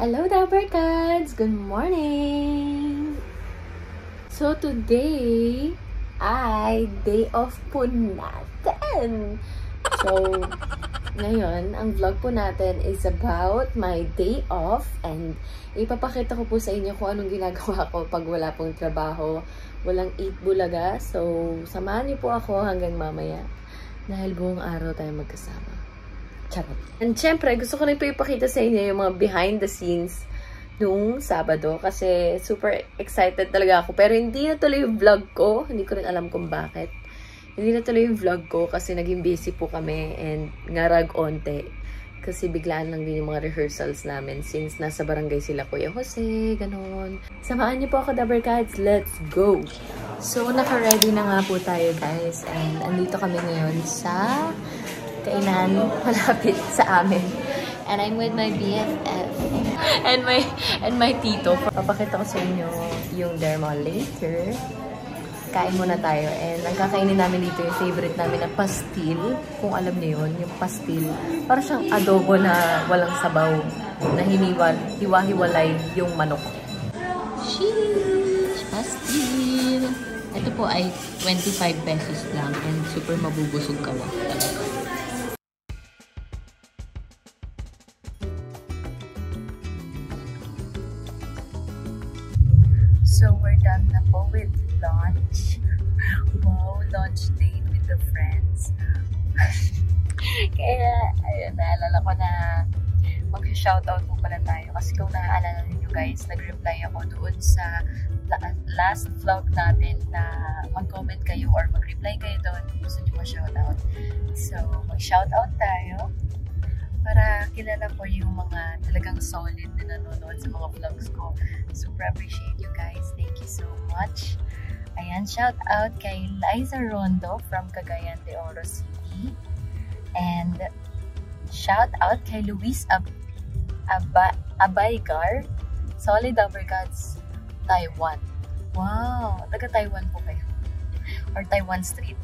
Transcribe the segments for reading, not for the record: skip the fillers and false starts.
Hello, Dabbercats! Good morning! So, today ay day off po natin. So, ngayon, ang vlog po natin is about my day off and ipapakita ko po sa inyo kung anong ginagawa ko pag wala pong trabaho. Walang 8 bulaga. So, samahan niyo po ako hanggang mamaya dahil buong araw tayo magkasama. Charot. And syempre, gusto ko rin po ipakita sa inyo yung mga behind the scenes noong Sabado kasi super excited talaga ako. Pero hindi na tuloy yung vlog ko. Hindi ko rin alam kung bakit. Hindi na tuloy yung vlog ko kasi naging busy po kami and ngarag onte. Kasi biglaan lang din yung mga rehearsals namin since nasa barangay sila Kuya Jose, ganon. Samahan niyo po ako, Dabbercats. Let's go! So, naka-ready na nga po tayo, guys. And andito kami ngayon sa kainan malapit sa amin. And I'm with my BFF and my tito. Papakita ko sa inyo yung derma later. Kain muna tayo. And ang kakainin namin dito yung favorite namin na pastil. Kung alam niyo yun, yung pastil. Para siyang adobo na walang sabaw. Na hiwa-hiwalay yung manok. Sheesh! Pastil! Ito po ay 25 pesos lang and super mabubusog ka lang talaga. So, we're done na po with lunch. Wow, lunch date with the friends. Kaya, ayun, naalala ko na mag-shoutout po pala tayo. Kasi kung naaalala niyo guys, nag-reply ako doon sa last vlog natin na mag-comment kayo or mag-reply kayo doon kung gusto niyo ma-shoutout. So, mag-shoutout tayo para kilala ko yung mga talagang solid na nanonood sa mga vlogs ko. Super appreciate you guys. Thank you so much. Ayan, shout out kay Liza Rondo from Cagayan de Oro City. And shout out kay Luis Abaygar, Solid Dabbercats, Taiwan. Wow, taga Taiwan po kayo. Or Taiwan Street.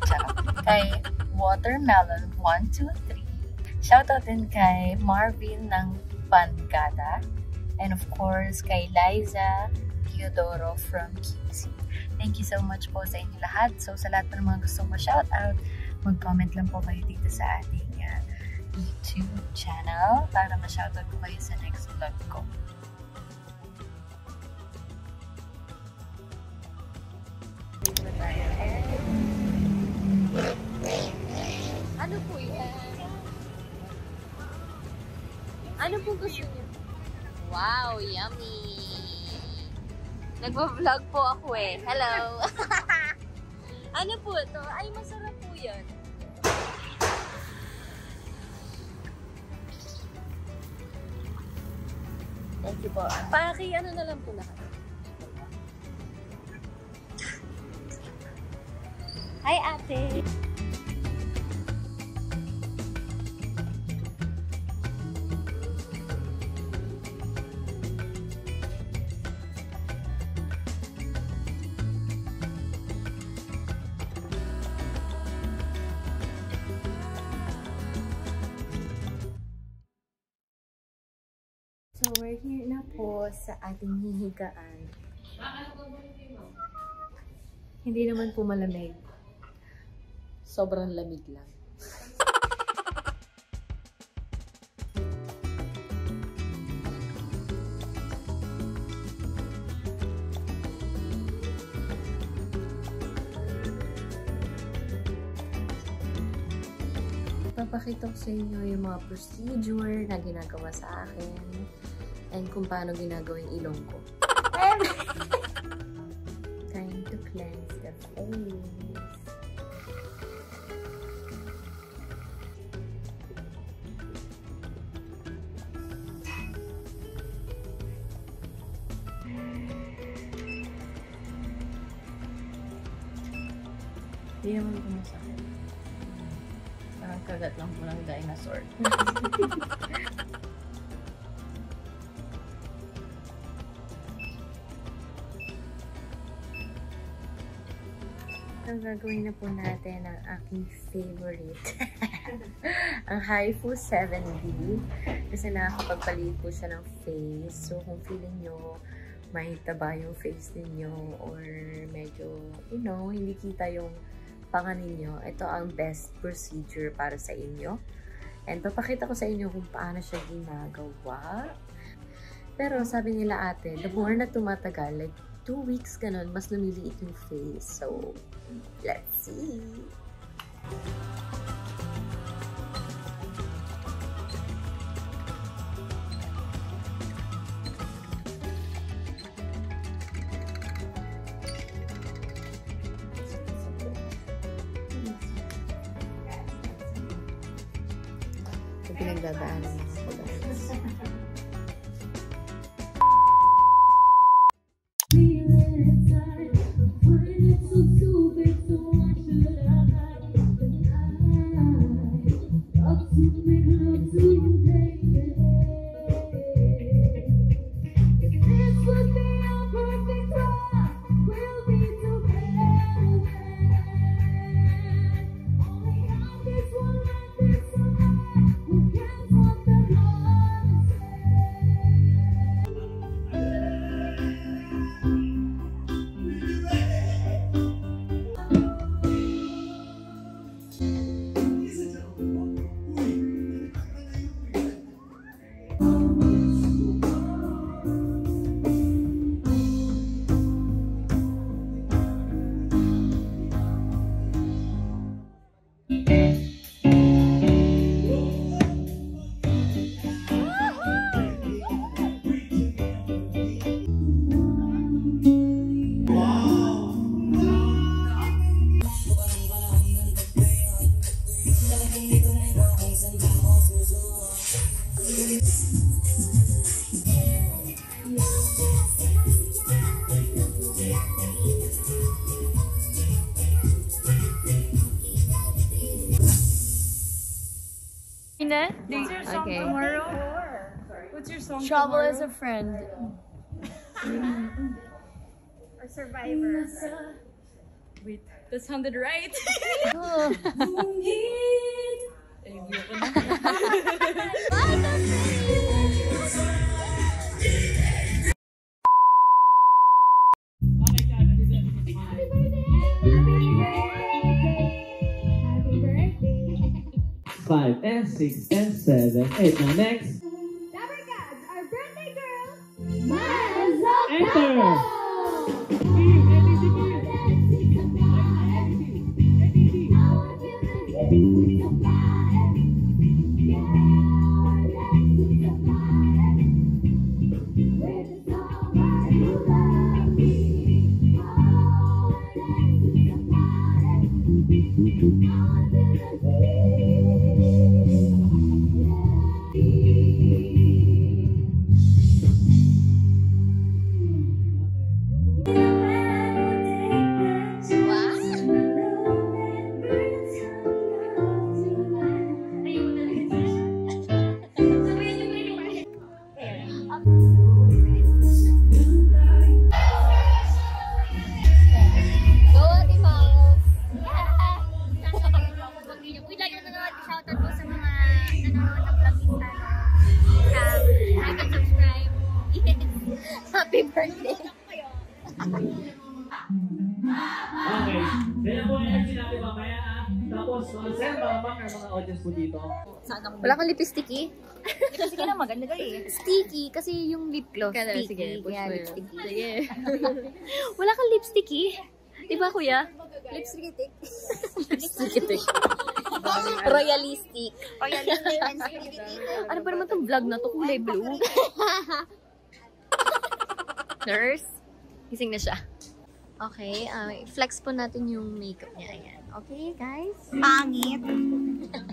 Charot. Kay Watermelon 123. Shoutout din kay Marvin ng Pangada. And of course, kay Liza Teodoro from QC. Thank you so much po sa inyo lahat. So, sa lahat ng mga gustong ma-shoutout, mag-comment lang po kayo dito sa ating YouTube channel para ma-shoutout ko kayo sa next vlog ko. Ano po yan? Ano po gusto niyo? Wow, yummy! Nagpa-vlog po ako eh. Hello! Ano po ito? Ay, masarap po yan. Thank you po. Ano na lang po lahat. Hi, ate! So, we're here na po sa ating hihigaan. Hindi naman po malamig. Sobrang lamig lang. Papakita ko sa inyo yung mga procedure na ginagawa sa akin and kung paano ginagawa yung ilong ko. Time to cleanse the face. Hindi naman ito masakit. Parang kagat lang po ng dinosaur. Ang gagawin na po natin ang aking favorite. Ang Haifu 70 kasi nakakapagpalit po siya ng face. So, kung feeling nyo may taba yung face ninyo or medyo, you know, hindi kita yung panga ninyo, ito ang best procedure para sa inyo. And papakita ko sa inyo kung paano siya ginagawa. Pero sabi nila ate, the more na tumatagal, like 2 weeks ganun, mas lumiliit yung face. So, let's see. Pinagdadaanan ko guys. What's your song tomorrow? What's your song Trouble tomorrow? as a friend. Or Survivor? Wait, that sounded right. Five and 6 and 7, 8. Now next. Dabarkads, our birthday girl, Maza Enter. Happy birthday! Okay. Kaya po yan sinabi mamaya ah. Tapos, sir, mga mga audience po dito. Wala kang lipsticky? Sige na, maganda ka eh. Sticky, kasi yung lip gloss. Kaya, Sticky. sige, push Yeah, mo yun. lipsticky. Sige. Wala kang lipsticky? Diba, kuya? Lipstick. Lipsticky. Royalistic. Royalistic and sticky. Ano ba naman tong vlog na to? Kulay blue. Nurse? Gising na siya. Okay, flex po natin yung makeup niya. Ayan. Okay, guys? Pangit.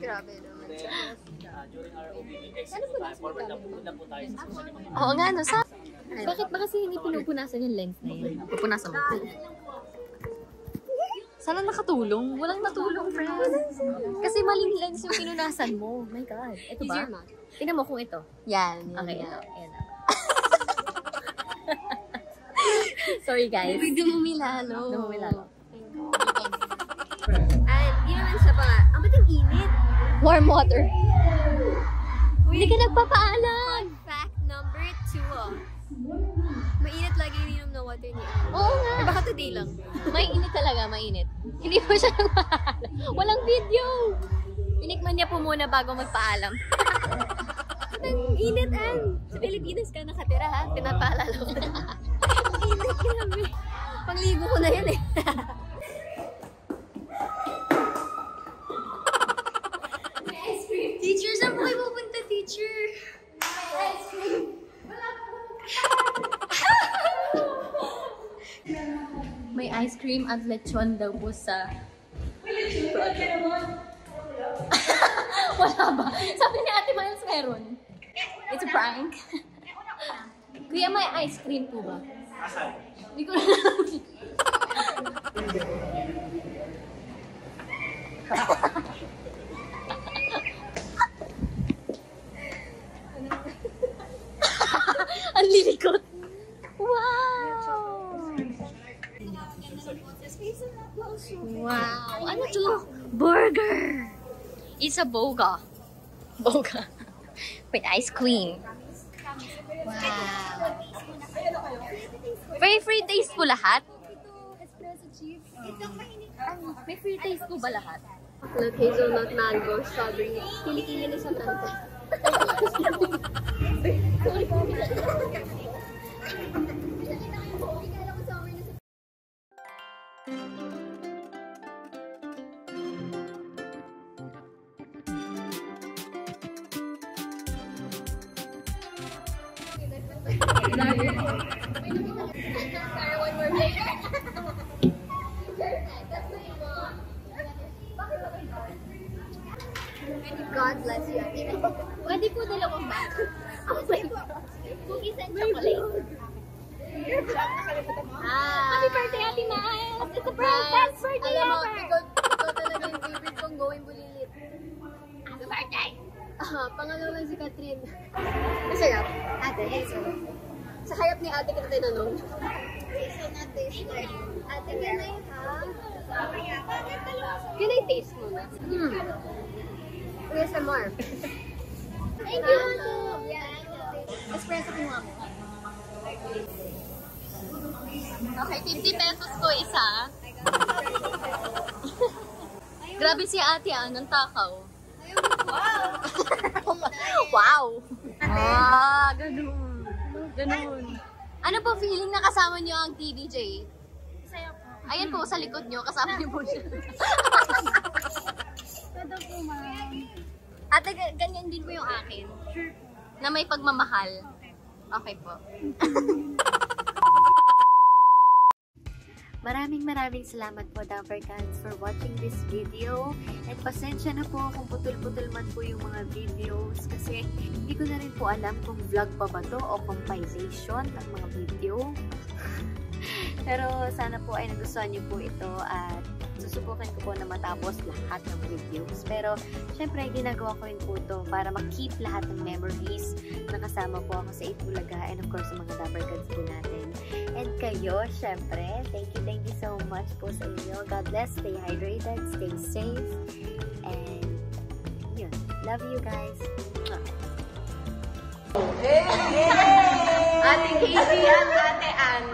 Grabe naman. During our OBB, forward na po tayo sa susunod. Oo nga, no? Bakit ba kasi hindi pinupunasan yung lens na yun? Pupunasan mo. Sana nakatulong. Walang natulong, friends. Kasi maling lens yung pinunasan mo. Oh my God. Ito ba? Tingnan mo kung ito. Yan. Okay, ito. Ayan na. Sorry, guys. Dumumilalo. Dumumilalo. Ay, di naman siya pa nga. Ang ba't yung init? Warm water. Hindi ka nagpapaalam. Fact number 2. Mainit lagi ininom na water niya. Oo nga. Baka today lang. Mainit talaga, mainit. Hindi mo siya nagpapaalam. Walang video. Tinikman niya po muna bago magpaalam. Ang init, Ann. Sa Pilipinas ka nakatira, ha? Pinapaalala ko na. Ang init, grabe. Pangligo ko na yan, eh. Teacher, saan po kayo pupunta, teacher? Ice cream. May ice cream at lechon daw po sa project. Wala ba? Sabi ni Ate Miles meron. It's a prank. Kuya, may ice cream po ba? Hindi ko na ang lilikot. Wow! Wow! Ano to? Burger! It's a boga. Boga. With ice cream. Wow! Free taste po lahat? May free taste po ba lahat? Chocolate, hazelnut, mango, strawberry. Kili-kili na sa mango. God bless you. Pwede po dalawang bag. Oh my God. Cookies and chocolate. Happy birthday, Ate Miles! It's a best birthday Alam mo, ever! ikaw talaga yung favorite kong going bulilit. Happy birthday! Pangalawa si Catherine. Masarap. Ate, sa hayap ni ate kita tinanong. Ate, can I have? Can I taste muna? ASMR. Thank you, Ate! Espresso kinuha mo. Okay, 50 pesos ko isa. Grabe si Ate, ng takaw. Wow! Ah, ganun. Ganun. Ano po feeling na kasama niyo ang TDJ? Saya po. Ayan po, sa likod niyo, kasama niyo po siya. Todo po, ma'am. Ate, ganyan din po yung akin. Sure. Na may pagmamahal. Okay po. Maraming salamat po, Dumpercats, for watching this video. And pasensya na po kung putol-putol man po yung mga videos kasi hindi ko na rin po alam kung vlog pa ba to o compilation ng mga video. Pero sana po ay nagustuhan niyo po ito at susubukan ko po na matapos lahat ng videos. Pero syempre ginagawa ko rin po ito para ma-keep lahat ng memories na kasama po ako sa Itbulaga and of course sa mga Dumpercats po natin. And kayo, syempre, thank you so much po sa inyo. God bless, stay hydrated, stay safe, and yun, love you guys. Ate Casey at Ate Ann.